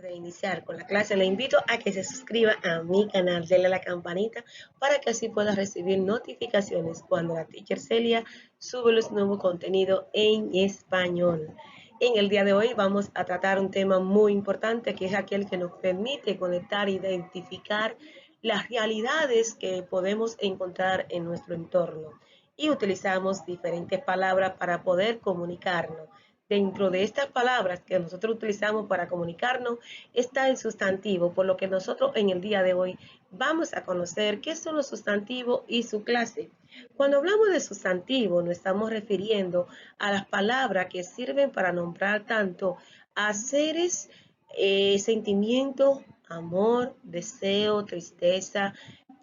De iniciar con la clase, le invito a que se suscriba a mi canal, denle a la campanita para que así pueda recibir notificaciones cuando la teacher Celia sube los nuevos contenidos en español. En el día de hoy vamos a tratar un tema muy importante que es aquel que nos permite conectar e identificar las realidades que podemos encontrar en nuestro entorno y utilizamos diferentes palabras para poder comunicarnos. Dentro de estas palabras que nosotros utilizamos para comunicarnos está el sustantivo, por lo que nosotros en el día de hoy vamos a conocer qué son los sustantivos y su clase. Cuando hablamos de sustantivo nos estamos refiriendo a las palabras que sirven para nombrar tanto a seres, sentimientos, amor, deseo, tristeza,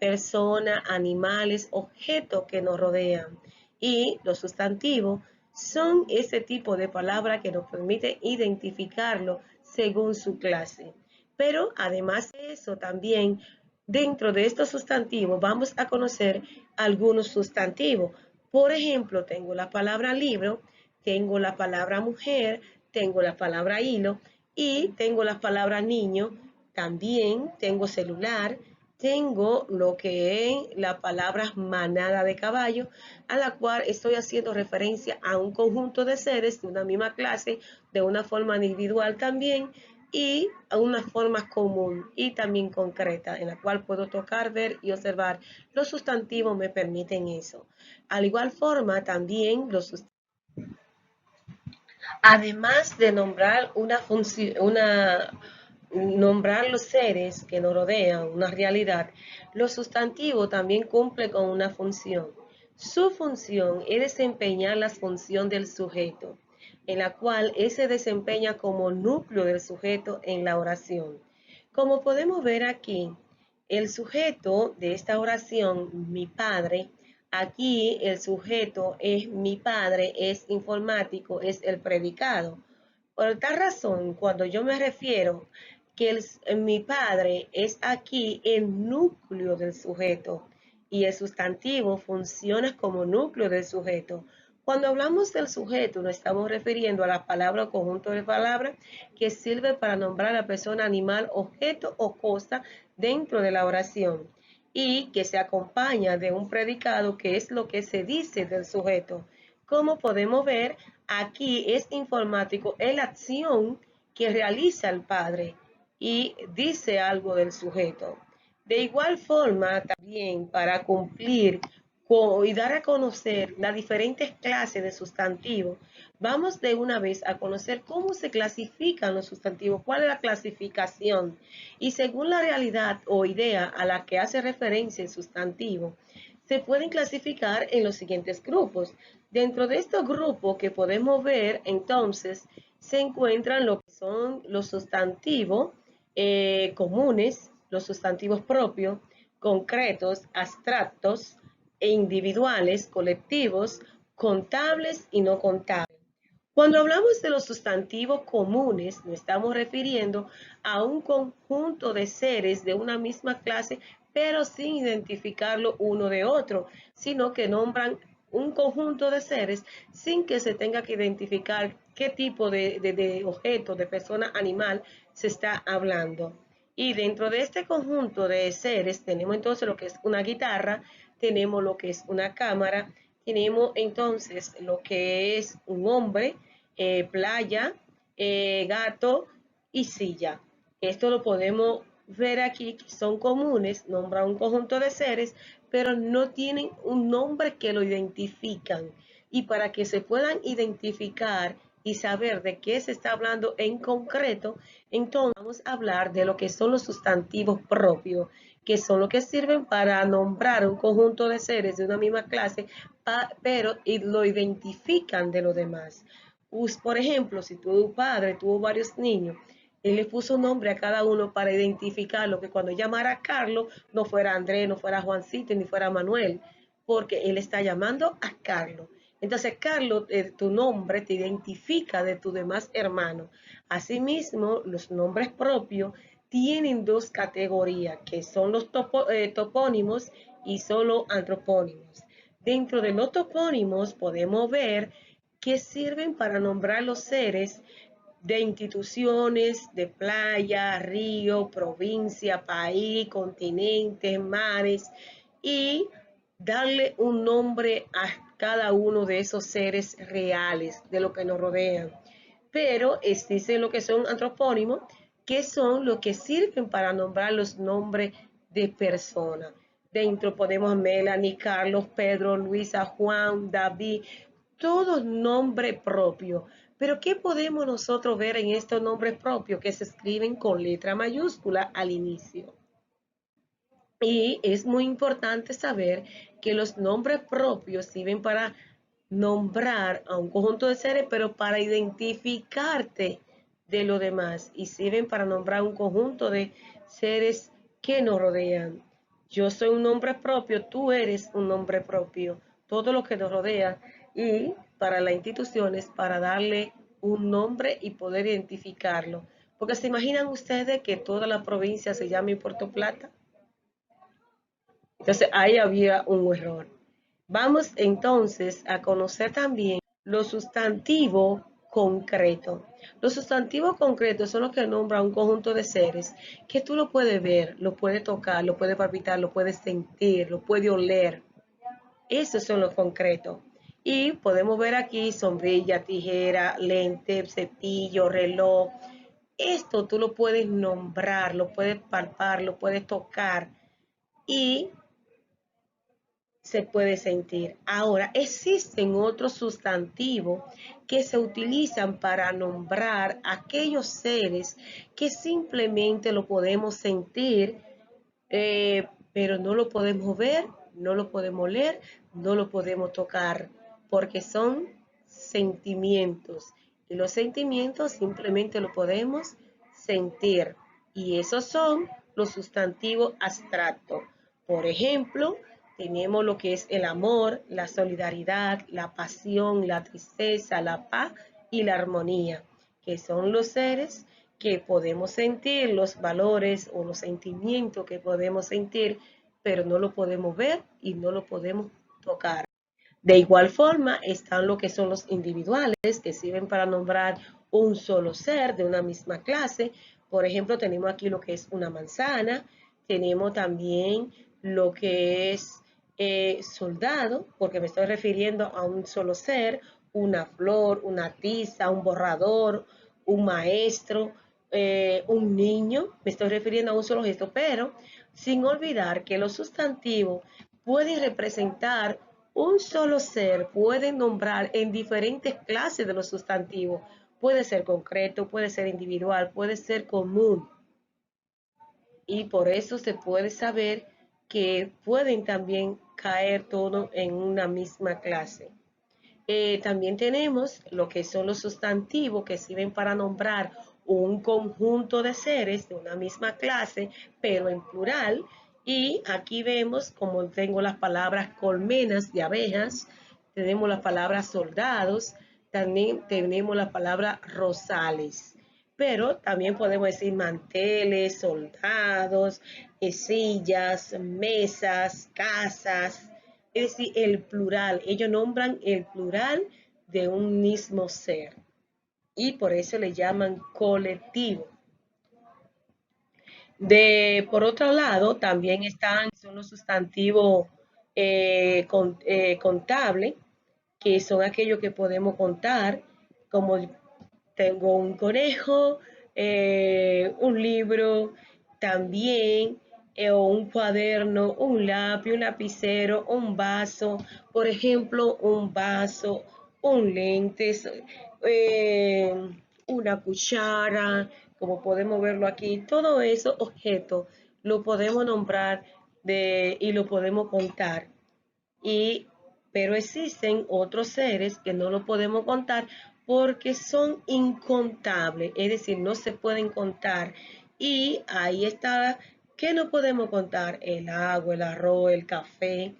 personas, animales, objetos que nos rodean. Y los sustantivos son ese tipo de palabra que nos permite identificarlo según su clase. Pero además de eso, también dentro de estos sustantivos vamos a conocer algunos sustantivos. Por ejemplo, tengo la palabra libro, tengo la palabra mujer, tengo la palabra hilo y tengo la palabra niño. También tengo celular, tengo lo que es la palabra manada de caballo, a la cual estoy haciendo referencia a un conjunto de seres de una misma clase, de una forma individual también, y a una forma común y también concreta, en la cual puedo tocar, ver y observar. Los sustantivos me permiten eso. Al igual forma, también los sustantivos, además de nombrar una función, nombrar los seres que nos rodean, una realidad, los sustantivos también cumplen con una función. Su función es desempeñar la función del sujeto, en la cual él se desempeña como núcleo del sujeto en la oración. Como podemos ver aquí, el sujeto de esta oración, mi padre, aquí el sujeto es mi padre, es informático, es el predicado. Por tal razón, cuando yo me refiero que mi padre es aquí el núcleo del sujeto y el sustantivo funciona como núcleo del sujeto. Cuando hablamos del sujeto nos estamos refiriendo a la palabra o conjunto de palabras que sirve para nombrar a la persona, animal, objeto o cosa dentro de la oración y que se acompaña de un predicado que es lo que se dice del sujeto. Como podemos ver, aquí es informático, es la acción que realiza el padre y dice algo del sujeto. De igual forma, también para cumplir y dar a conocer las diferentes clases de sustantivos, vamos de una vez a conocer cómo se clasifican los sustantivos, cuál es la clasificación. Y según la realidad o idea a la que hace referencia el sustantivo, se pueden clasificar en los siguientes grupos. Dentro de estos grupos que podemos ver, entonces, se encuentran lo que son los sustantivos comunes, los sustantivos propios, concretos, abstractos e individuales, colectivos, contables y no contables. Cuando hablamos de los sustantivos comunes, nos estamos refiriendo a un conjunto de seres de una misma clase, pero sin identificarlo uno de otro, sino que nombran un conjunto de seres sin que se tenga que identificar qué tipo de objeto, de persona, animal se está hablando. Y dentro de este conjunto de seres tenemos entonces lo que es una guitarra, tenemos lo que es una cámara, tenemos entonces lo que es un hombre, playa, gato y silla. Esto lo podemos ver aquí, que son comunes, nombra un conjunto de seres, pero no tienen un nombre que lo identifican. Y para que se puedan identificar y saber de qué se está hablando en concreto, entonces vamos a hablar de lo que son los sustantivos propios, que son los que sirven para nombrar un conjunto de seres de una misma clase, pero lo identifican de los demás. Por ejemplo, si tu padre tuvo varios niños, él le puso un nombre a cada uno para identificarlo, que cuando llamara a Carlos no fuera Andrés, no fuera Juancito, ni fuera Manuel, porque él está llamando a Carlos. Entonces, Carlos, tu nombre te identifica de tus demás hermanos. Asimismo, los nombres propios tienen dos categorías, que son los topónimos y solo antropónimos. Dentro de los topónimos podemos ver que sirven para nombrar los seres de instituciones, de playa, río, provincia, país, continentes, mares, y darle un nombre a cada uno de esos seres reales de lo que nos rodean. Pero existen lo que son antropónimos, que son los que sirven para nombrar los nombres de personas. Dentro podemos Melanie, Carlos, Pedro, Luisa, Juan, David, todos nombres propios. Pero ¿qué podemos nosotros ver en estos nombres propios que se escriben con letra mayúscula al inicio? Y es muy importante saber que los nombres propios sirven para nombrar a un conjunto de seres, pero para identificarte de lo demás, y sirven para nombrar un conjunto de seres que nos rodean. Yo soy un nombre propio, tú eres un nombre propio, todo lo que nos rodea, y para las instituciones, para darle un nombre y poder identificarlo. Porque se imaginan ustedes que toda la provincia se llame Puerto Plata. Entonces ahí había un error. Vamos entonces a conocer también los sustantivos concretos. Los sustantivos concretos son los que nombran un conjunto de seres que tú lo puedes ver, lo puedes tocar, lo puedes palpitar, lo puedes sentir, lo puedes oler. Esos son los concretos. Y podemos ver aquí sombrilla, tijera, lente, cepillo, reloj. Esto tú lo puedes nombrar, lo puedes palpar, lo puedes tocar y se puede sentir. Ahora, existen otros sustantivos que se utilizan para nombrar aquellos seres que simplemente lo podemos sentir, pero no lo podemos ver, no lo podemos leer, no lo podemos tocar, porque son sentimientos. Y los sentimientos simplemente lo podemos sentir. Y esos son los sustantivos abstractos. Por ejemplo, tenemos lo que es el amor, la solidaridad, la pasión, la tristeza, la paz y la armonía, que son los seres que podemos sentir, los valores o los sentimientos que podemos sentir, pero no lo podemos ver y no lo podemos tocar. De igual forma están lo que son los individuales, que sirven para nombrar un solo ser de una misma clase. Por ejemplo, tenemos aquí lo que es una manzana, tenemos también lo que es soldado, porque me estoy refiriendo a un solo ser, una flor, una tiza, un borrador, un maestro, un niño, me estoy refiriendo a un solo gesto, pero sin olvidar que los sustantivos pueden representar un solo ser, pueden nombrar en diferentes clases de los sustantivos. Puede ser concreto, puede ser individual, puede ser común. Y por eso se puede saber que pueden también caer todo en una misma clase. También tenemos lo que son los sustantivos que sirven para nombrar un conjunto de seres de una misma clase, pero en plural. Y aquí vemos como tengo las palabras colmenas de abejas, tenemos las palabras soldados, también tenemos la palabra rosales. Pero también podemos decir manteles, soldados, sillas, mesas, casas, es decir, el plural. Ellos nombran el plural de un mismo ser y por eso le llaman colectivo. Por otro lado, también son los sustantivos contables, que son aquellos que podemos contar, como tengo un conejo, un libro, también o un cuaderno, un lápiz, un lapicero, un vaso, por ejemplo, un vaso, un lente, eh, una cuchara, como podemos verlo aquí, todo eso objetos lo podemos nombrar y lo podemos contar. Pero existen otros seres que no lo podemos contar porque son incontables, es decir, no se pueden contar. Y ahí está, ¿qué no podemos contar? El agua, el arroz, el café.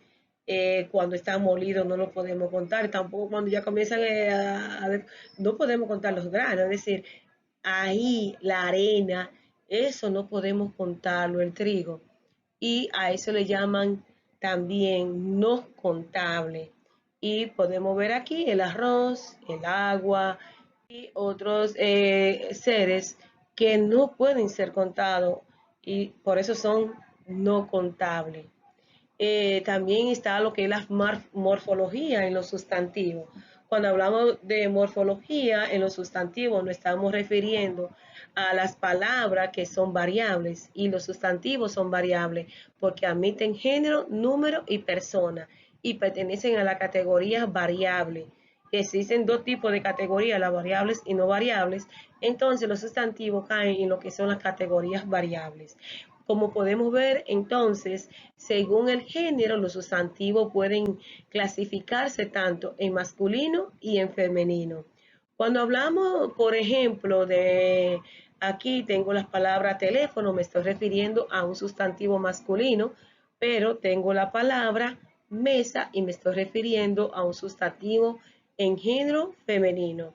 Cuando está molido no lo podemos contar, tampoco cuando ya comienzan no podemos contar los granos, es decir, ahí la arena, eso no podemos contarlo, el trigo. Y a eso le llaman también no contable. Y podemos ver aquí el arroz, el agua, y otros seres que no pueden ser contados y por eso son no contables. También está lo que es la morfología en los sustantivos. Cuando hablamos de morfología en los sustantivos, nos estamos refiriendo a las palabras que son variables y los sustantivos son variables porque admiten género, número y persona y pertenecen a la categoría variable. Existen dos tipos de categorías, las variables y no variables. Entonces los sustantivos caen en lo que son las categorías variables. Como podemos ver, entonces, según el género, los sustantivos pueden clasificarse tanto en masculino y en femenino. Cuando hablamos, por ejemplo, de aquí tengo las palabras teléfono, me estoy refiriendo a un sustantivo masculino, pero tengo la palabra mesa y me estoy refiriendo a un sustantivo en género femenino.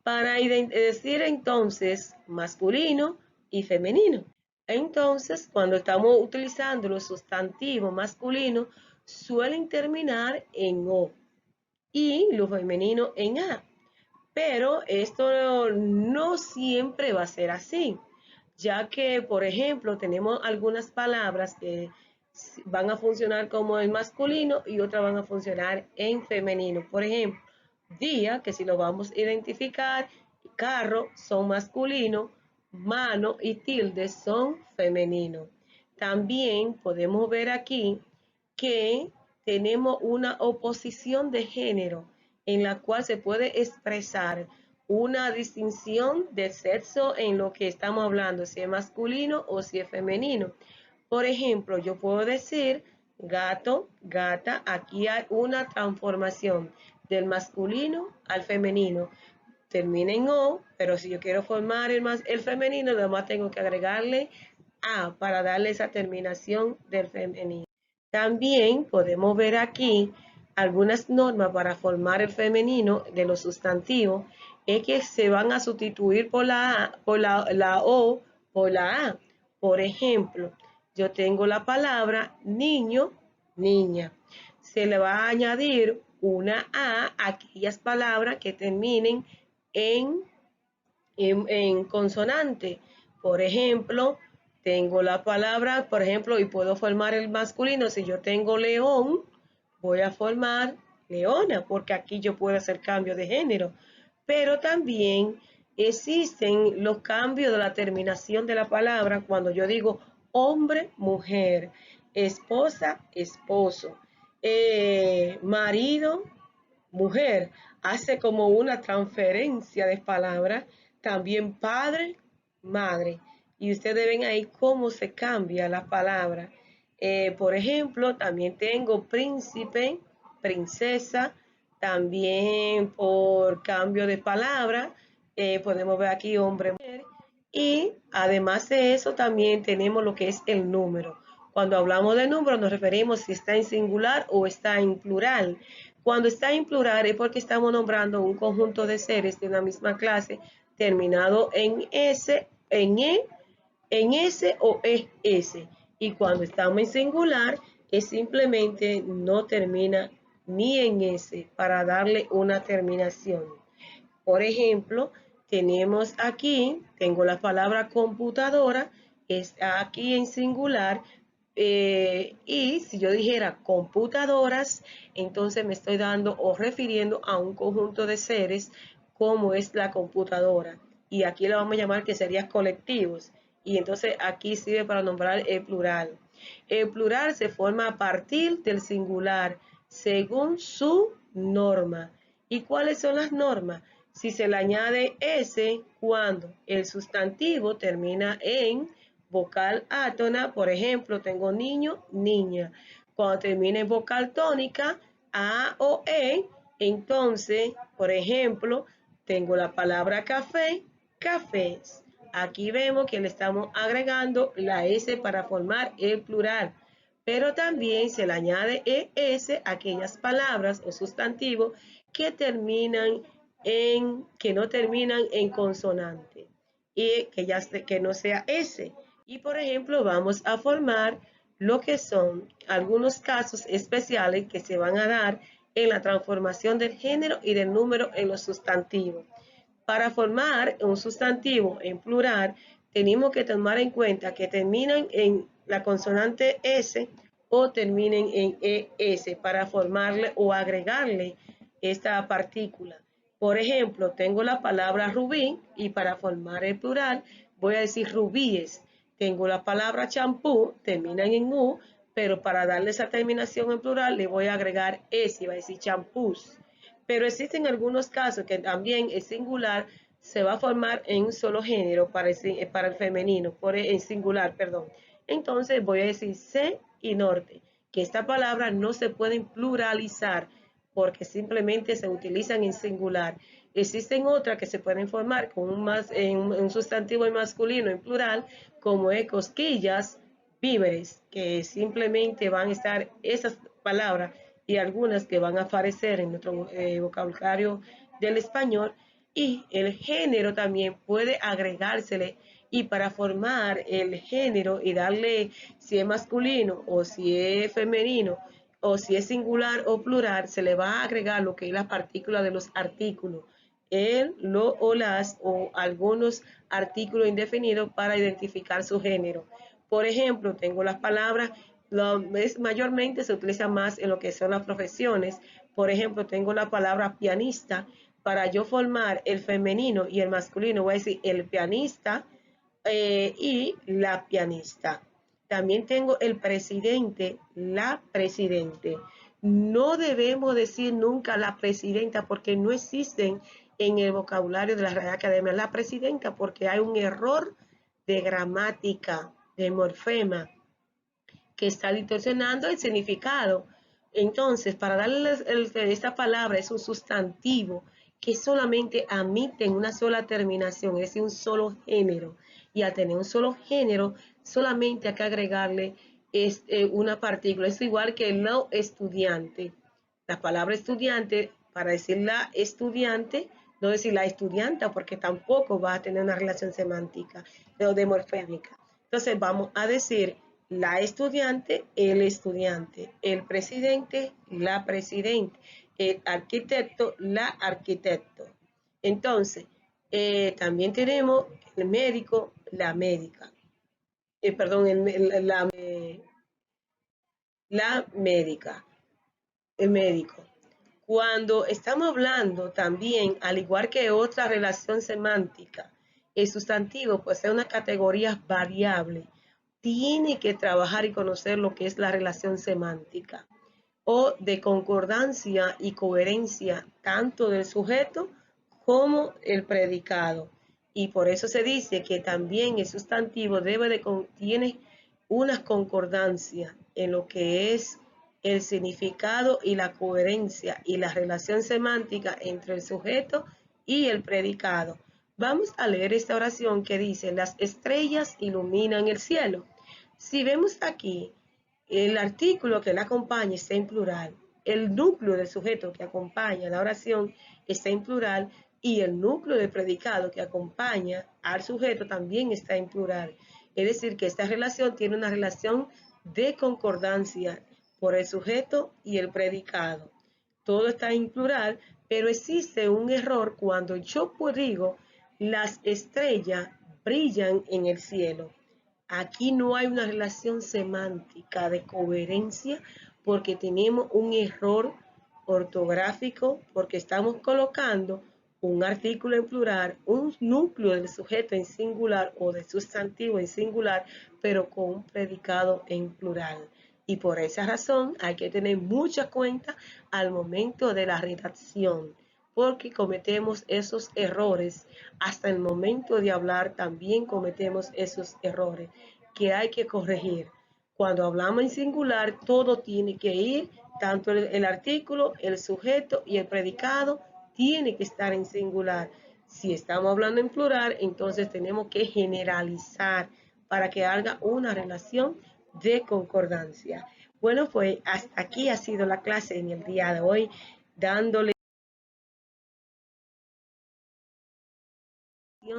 Para decir entonces masculino y femenino. Entonces, cuando estamos utilizando los sustantivos masculinos, suelen terminar en O y los femeninos en A. Pero esto no siempre va a ser así, ya que, por ejemplo, tenemos algunas palabras que van a funcionar como en masculino y otras van a funcionar en femenino. Por ejemplo, día, que si lo vamos a identificar, carro son masculino, mano y tilde son femenino. También podemos ver aquí que tenemos una oposición de género en la cual se puede expresar una distinción de sexo en lo que estamos hablando, si es masculino o si es femenino. Por ejemplo, yo puedo decir gato, gata, aquí hay una transformación del masculino al femenino. Termina en O, pero si yo quiero formar el femenino, además tengo que agregarle A para darle esa terminación del femenino. También podemos ver aquí algunas normas para formar el femenino de los sustantivos, es que se van a sustituir por la O por la A. Por ejemplo, yo tengo la palabra niño, niña. Se le va a añadir una A a aquellas palabras que terminen en, en consonante. Por ejemplo, tengo la palabra, por ejemplo, y puedo formar el masculino. Si yo tengo león, voy a formar leona, porque aquí yo puedo hacer cambio de género. Pero también existen los cambios de la terminación de la palabra cuando yo digo hombre, mujer, esposa, esposo, marido, mujer. Hace como una transferencia de palabras. También padre, madre. Y ustedes ven ahí cómo se cambia la palabra. Por ejemplo, también tengo príncipe, princesa, también por cambio de palabra, podemos ver aquí hombre, mujer, y además de eso también tenemos lo que es el número. Cuando hablamos de número nos referimos si está en singular o está en plural. Cuando está en plural es porque estamos nombrando un conjunto de seres de una misma clase terminado en S, en E, en S o ES. Y cuando estamos en singular es simplemente no termina ni en S para darle una terminación. Por ejemplo, tenemos aquí, tengo la palabra computadora, está aquí en singular, y si yo dijera computadoras, entonces me estoy dando o refiriendo a un conjunto de seres como es la computadora. Y aquí lo vamos a llamar que serían colectivos. Y entonces aquí sirve para nombrar el plural. El plural se forma a partir del singular según su norma. ¿Y cuáles son las normas? Si se le añade S cuando el sustantivo termina en vocal átona, por ejemplo, tengo niño, niña. Cuando termina en vocal tónica, A o E, entonces, por ejemplo, tengo la palabra café, cafés. Aquí vemos que le estamos agregando la S para formar el plural, pero también se le añade ES a aquellas palabras o sustantivos que terminan que no terminan en consonante y que no sea S. Y por ejemplo, vamos a formar lo que son algunos casos especiales que se van a dar en la transformación del género y del número en los sustantivos. Para formar un sustantivo en plural, tenemos que tomar en cuenta que terminan en la consonante S o terminen en ES para formarle o agregarle esta partícula. Por ejemplo, tengo la palabra rubí y para formar el plural voy a decir rubíes. Tengo la palabra champú, terminan en U, pero para darle esa terminación en plural le voy a agregar S y va a decir champús. Pero existen algunos casos que también el singular se va a formar en un solo género para el femenino, en singular, perdón. Entonces voy a decir C y norte, que esta palabra no se pueden pluralizar porque simplemente se utilizan en singular. Existen otras que se pueden formar con un sustantivo en masculino en plural, como es cosquillas, víveres, que simplemente van a estar esas palabras y algunas que van a aparecer en nuestro vocabulario del español, y el género también puede agregársele, y para formar el género y darle si es masculino o si es femenino o si es singular o plural, se le va a agregar lo que es la partícula de los artículos, el, lo o las o algunos artículos indefinidos para identificar su género. Por ejemplo, tengo las palabras, mayormente se utiliza más en lo que son las profesiones. Por ejemplo, tengo la palabra pianista. Para yo formar el femenino y el masculino, voy a decir el pianista y la pianista. También tengo el presidente, la presidente. No debemos decir nunca la presidenta porque no existen en el vocabulario de la Real Academia la presidenta, porque hay un error de gramática, de morfema, que está distorsionando el significado. Entonces, para darles esta palabra es un sustantivo que solamente admite una sola terminación, es decir, un solo género. Y al tener un solo género, solamente hay que agregarle una partícula. Es igual que lo estudiante. La palabra estudiante, para decir la estudiante, no decir la estudianta, porque tampoco va a tener una relación semántica o demorfémica. Entonces, vamos a decir la estudiante, el presidente, la presidente, el arquitecto, la arquitecto. Entonces, también tenemos el médico, la médica. Perdón, la médica, el médico. Cuando estamos hablando también, al igual que otra relación semántica, el sustantivo pues es una categoría variable, tiene que trabajar y conocer lo que es la relación semántica o de concordancia y coherencia tanto del sujeto como el predicado. Y por eso se dice que también el sustantivo tiene una concordancia en lo que es el significado y la coherencia y la relación semántica entre el sujeto y el predicado. Vamos a leer esta oración que dice: las estrellas iluminan el cielo. Si vemos aquí, el artículo que la acompaña está en plural, el núcleo del sujeto que acompaña la oración está en plural y el núcleo del predicado que acompaña al sujeto también está en plural. Es decir, que esta relación tiene una relación de concordancia por el sujeto y el predicado. Todo está en plural, pero existe un error cuando yo digo las estrellas brillan en el cielo. Aquí no hay una relación semántica de coherencia porque tenemos un error ortográfico, porque estamos colocando un artículo en plural, un núcleo del sujeto en singular o del sustantivo en singular, pero con un predicado en plural. Y por esa razón hay que tener mucha cuenta al momento de la redacción, porque cometemos esos errores. Hasta el momento de hablar también cometemos esos errores que hay que corregir. Cuando hablamos en singular, todo tiene que ir, tanto el artículo, el sujeto y el predicado, tiene que estar en singular. Si estamos hablando en plural, entonces tenemos que generalizar para que haga una relación de concordancia. Bueno, pues hasta aquí ha sido la clase en el día de hoy, dándole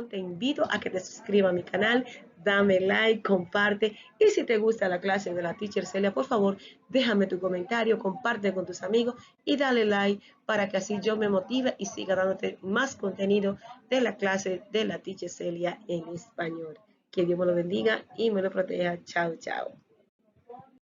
Te invito a que te suscribas a mi canal, dame like, comparte y si te gusta la clase de la Teacher Celia, por favor, déjame tu comentario, comparte con tus amigos y dale like para que así yo me motive y siga dándote más contenido de la clase de la Teacher Celia en español. Que Dios me lo bendiga y me lo proteja. Chao, chao.